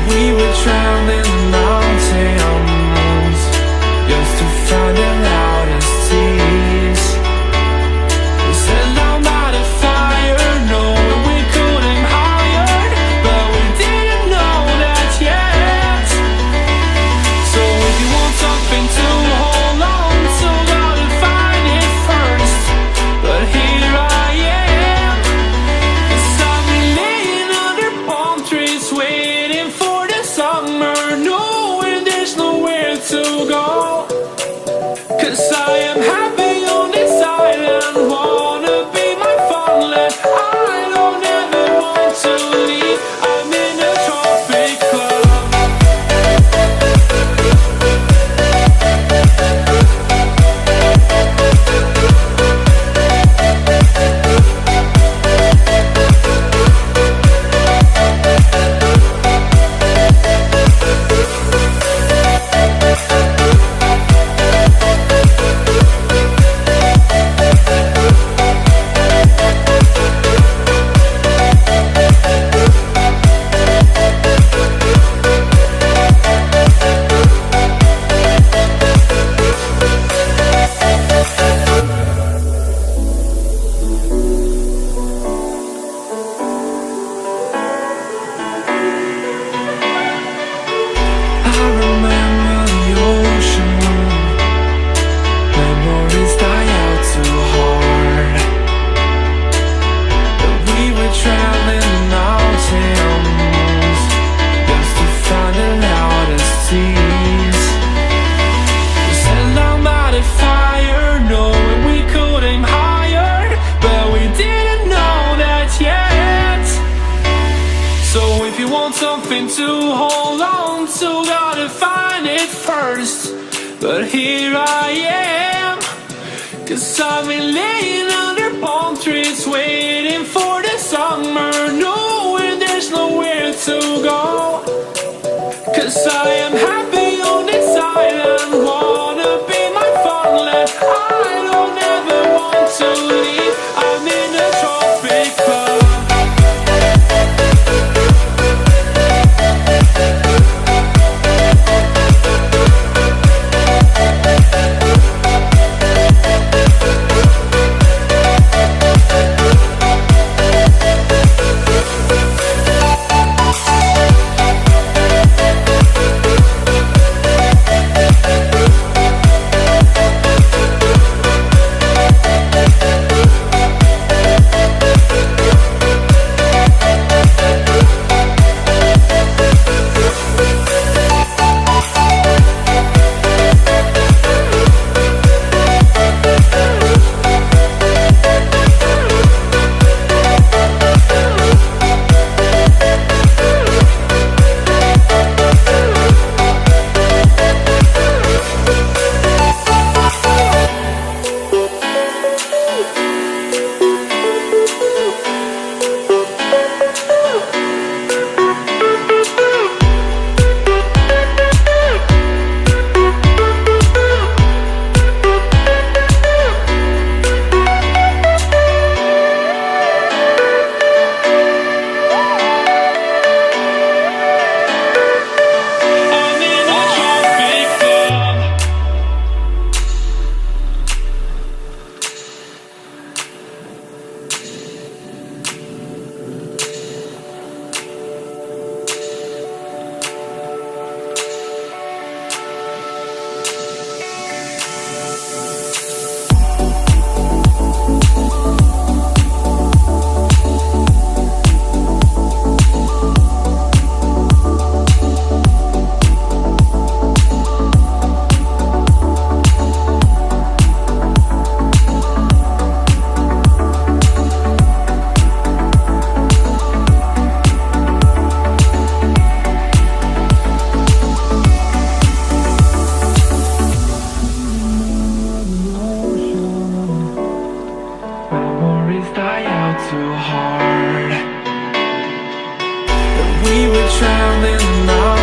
We were drowned in the mountains just to find the loudest tears. We set down by the fire, knowing we could aim higher, but we didn't know that yet. So if you want something to hold on to, gotta find it first. But here I am, 'cause I've been laying under palm trees waiting for the summer, knowing there's nowhere to go. 'Cause I am happy on this island, wanna be my fatherland. I don't ever want to leave, I'm in a tropic club. I remember the ocean, memories die out too hard. But we were traveling the mountains just to find the loudest tears. We sat down by the fire, knowing we could aim higher, but we didn't know that yet. So if you want something to hold on to, gotta find it first. But here I am, 'cause I've been laying under palm trees waiting for the summer, knowing there's nowhere to go. 'Cause I am happy on this island, wanna be my fatherland. I don't ever want to leave, I'm in a tropic club. too hard, but we were drowned in the